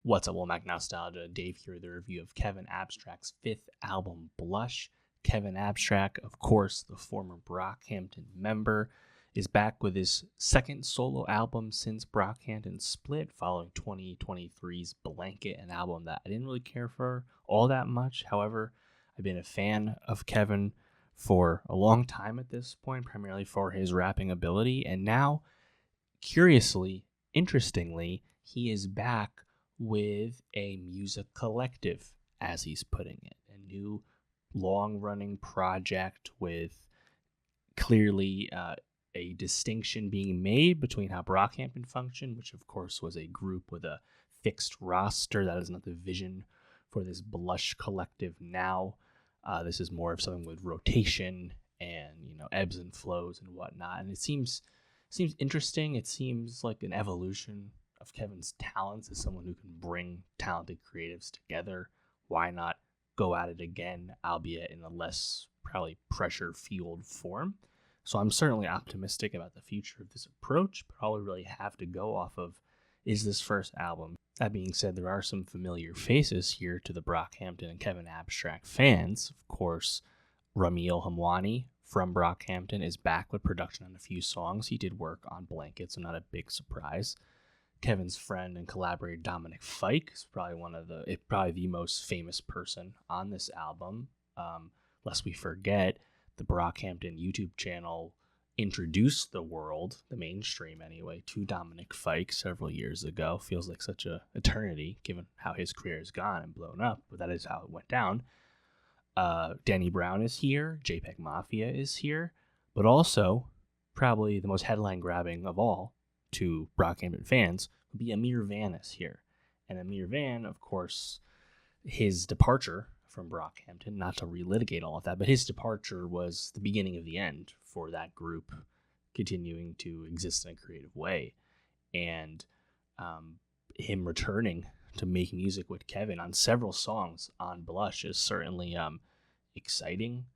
What's up, Womack Nostalgia? Dave here with a review of Kevin Abstract's fifth album, Blush. Kevin Abstract, of course, the former Brockhampton member, is back with his second solo album since Brockhampton split, following 2023's Blanket, an album that I didn't really care for all that much. However, I've been a fan of Kevin for a long time at this point, primarily for his rapping ability, and now, curiously, interestingly, he is back with a music collective, as he's putting it, a new long-running project with clearly a distinction being made between how Brockhampton functioned, which of course was a group with a fixed roster. That is not the vision for this Blush collective now. This is more of something with rotation and ebbs and flows and whatnot, and it seems interesting. It seems like an evolution of Kevin's talents as someone who can bring talented creatives together. Why not go at it again, albeit in a less probably pressure-fueled form? So I'm certainly optimistic about the future of this approach, but all we really have to go off of is this first album. That being said, there are some familiar faces here to the Brockhampton and Kevin Abstract fans. Of course, Ramil Hamwani from Brockhampton is back with production on a few songs. He did work on Blanket, so not a big surprise. Kevin's friend and collaborator Dominic Fike is probably the most famous person on this album. Lest we forget, the Brockhampton YouTube channel introduced the world, the mainstream anyway, to Dominic Fike several years ago. Feels like such an eternity given how his career has gone and blown up, but that is how it went down. Danny Brown is here, JPEG Mafia is here, but also, probably the most headline-grabbing of all to Brockhampton fans, would be Amir Van is here. And Amir Van, of course, his departure from Brockhampton, not to relitigate all of that, but his departure was the beginning of the end for that group continuing to exist in a creative way. And him returning to make music with Kevin on several songs on Blush is certainly exciting,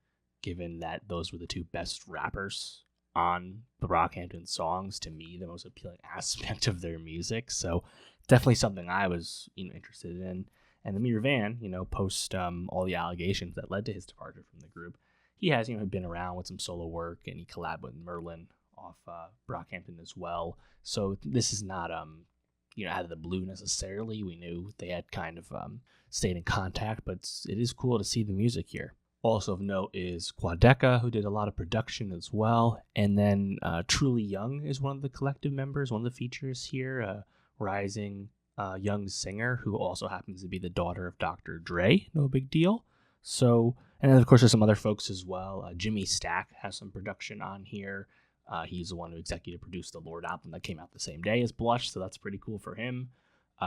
given that those were the two best rappers on the Brockhampton songs. To me, the most appealing aspect of their music. So definitely something I was interested in. And Amir Van, post all the allegations that led to his departure from the group, he has been around with some solo work, and he collabed with Merlin off Brockhampton as well. So this is not out of the blue necessarily. We knew they had kind of stayed in contact, but it is cool to see the music here. Also of note is Quadeca, who did a lot of production as well. And then Truly Young is one of the collective members, one of the features here, a rising young singer who also happens to be the daughter of Dr. Dre. No big deal. So, and then of course there's some other folks as well. Jimmy Stack has some production on here. He's the one who executive produced the Lord album that came out the same day as Blush, so that's pretty cool for him.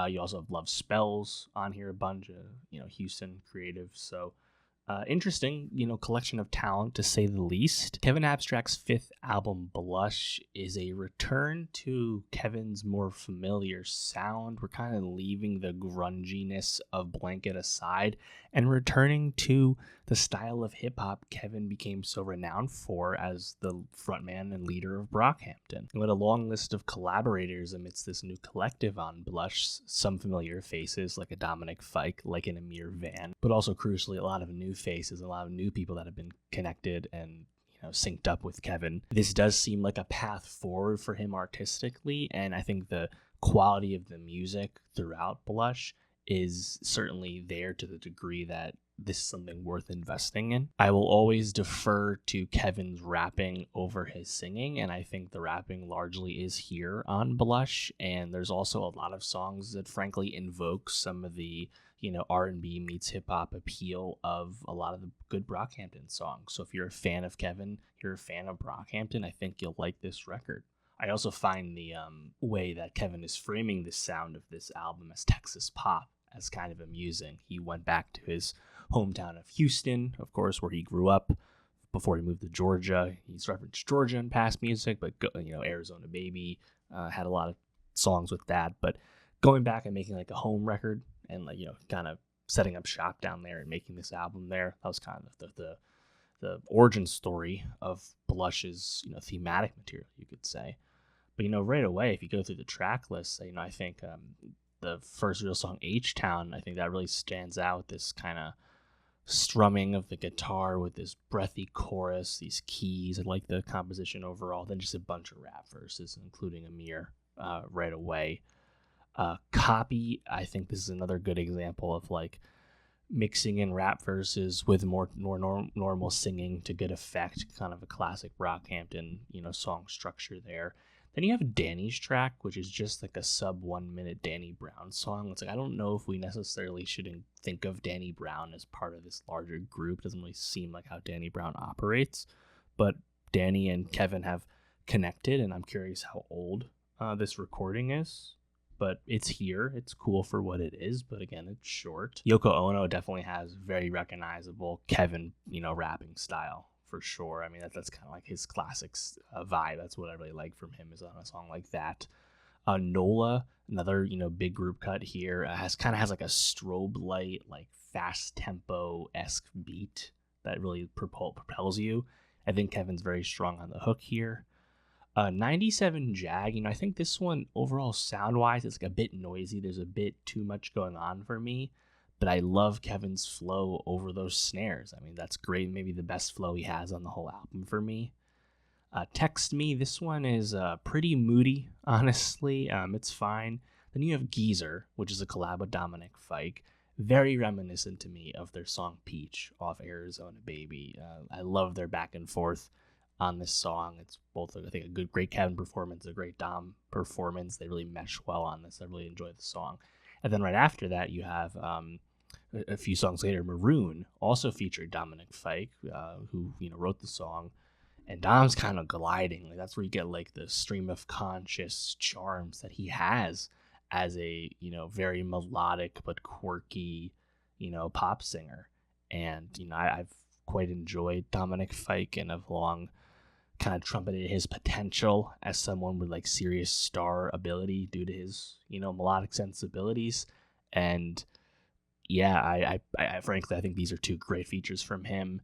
You also have Love Spells on here, a bunch of Houston creatives. So interesting, collection of talent to say the least. Kevin Abstract's fifth album, Blush, is a return to Kevin's more familiar sound. We're kind of leaving the grunginess of Blanket aside and returning to the style of hip-hop Kevin became so renowned for as the frontman and leader of Brockhampton. With a long list of collaborators amidst this new collective on Blush, some familiar faces like a Dominic Fike, like an Amir Van, but also crucially a lot of new faces, a lot of new people that have been connected and synced up with Kevin. This does seem like a path forward for him artistically, and I think the quality of the music throughout Blush is certainly there to the degree that this is something worth investing in. I will always defer to Kevin's rapping over his singing, and I think the rapping largely is here on Blush, and there's also a lot of songs that frankly invoke some of the R&B meets hip-hop appeal of a lot of the good Brockhampton songs. So if you're a fan of Kevin, you're a fan of Brockhampton, I think you'll like this record. I also find the way that Kevin is framing the sound of this album as Texas pop as kind of amusing. He went back to his hometown of Houston, of course, where he grew up before he moved to Georgia. He's referenced Georgia in past music, but Arizona Baby had a lot of songs with that. But going back and making like a home record and kind of setting up shop down there and making this album there, that was kind of the origin story of Blush's thematic material, you could say. But right away, if you go through the track list, I think the first real song, H-Town, I think that really stands out. This kind of strumming of the guitar with this breathy chorus, these keys. I like the composition overall. Then just a bunch of rap verses, including Amir right away. Copy, I think this is another good example of like mixing in rap verses with more normal singing to good effect, kind of a classic Brockhampton, song structure there. Then you have Danny's track, which is just like a sub 1 minute Danny Brown song. It's like, I don't know if we necessarily should think of Danny Brown as part of this larger group. It doesn't really seem like how Danny Brown operates, but Danny and Kevin have connected, and I'm curious how old this recording is. But it's here. It's cool for what it is, but again, it's short. Yoko Ono definitely has very recognizable Kevin, rapping style for sure. I mean, that's kind of like his classics vibe. That's what I really like from him, is on a song like that. Nola, another big group cut here, has like a strobe light, like fast tempo esque beat that really propels you. I think Kevin's very strong on the hook here. 97 Jag, I think this one overall sound-wise is like a bit noisy. There's a bit too much going on for me, but I love Kevin's flow over those snares. I mean, that's great. Maybe the best flow he has on the whole album for me. Text Me, this one is pretty moody, honestly. It's fine. Then you have Geezer, which is a collab with Dominic Fike. Very reminiscent to me of their song Peach off Arizona Baby. I love their back and forth on this song. It's both, I think, a great Kevin performance, a great Dom performance. They really mesh well on this. I really enjoy the song. And then right after that, you have a few songs later, Maroon, also featured Dominic Fike, who wrote the song. And Dom's kind of gliding. Like, that's where you get like the stream of conscious charms that he has as a very melodic but quirky pop singer. And I've quite enjoyed Dominic Fike and have long kind of trumpeted his potential as someone with like serious star ability due to his melodic sensibilities. And yeah, I frankly, I think these are two great features from him,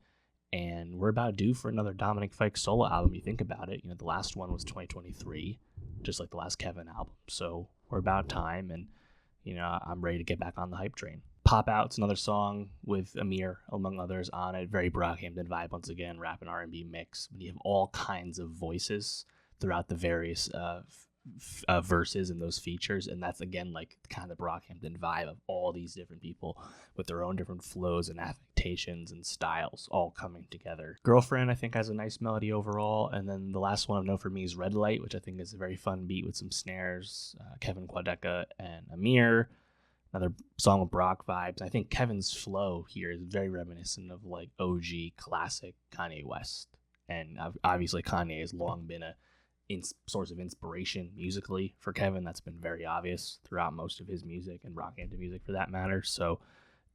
and we're about due for another Dominic Fike solo album. You think about it, the last one was 2023, just like the last Kevin album, so we're about time. And I'm ready to get back on the hype train. Pop Out's another song with Amir, among others, on it. Very Brockhampton vibe once again, rap and R&B mix. But you have all kinds of voices throughout the various verses and those features, and that's again like kind of the Brockhampton vibe of all these different people with their own different flows and affectations and styles all coming together. Girlfriend, I think, has a nice melody overall, and then the last one of note for me is Red Light, which I think is a very fun beat with some snares. Kevin Quadeca and Amir. Another song with Brock vibes. I think Kevin's flow here is very reminiscent of like OG classic Kanye West. And obviously Kanye has long been a source of inspiration musically for Kevin. That's been very obvious throughout most of his music, and Brockhampton music for that matter. So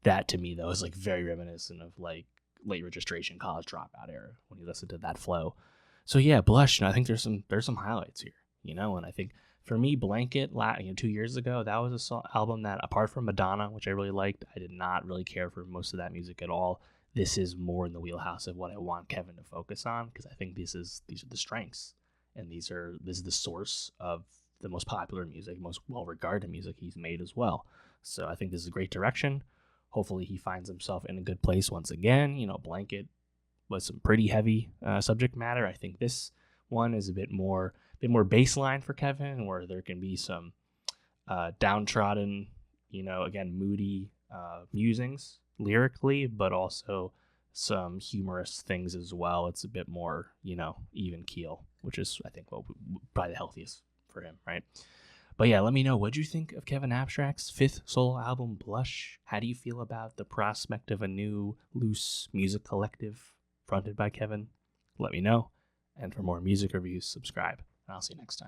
that to me though is like very reminiscent of like late registration, college dropout era when you listen to that flow. So yeah, Blush, I think there's some highlights here, and I think for me, Blanket, 2 years ago, that was a album that, apart from Madonna, which I really liked, I did not really care for most of that music at all. This is more in the wheelhouse of what I want Kevin to focus on, because I think these are the strengths, and this is the source of the most popular music, most well-regarded music he's made as well. So I think this is a great direction. Hopefully he finds himself in a good place once again. Blanket was some pretty heavy subject matter. I think this one is a bit more baseline for Kevin, where there can be some downtrodden, again, moody musings lyrically, but also some humorous things as well. It's a bit more, even keel, which is, I think, probably the healthiest for him, right? But yeah, let me know, what'd you think of Kevin Abstract's 5th solo album, Blush? How do you feel about the prospect of a new loose music collective fronted by Kevin? Let me know. And for more music reviews, subscribe. And I'll see you next time.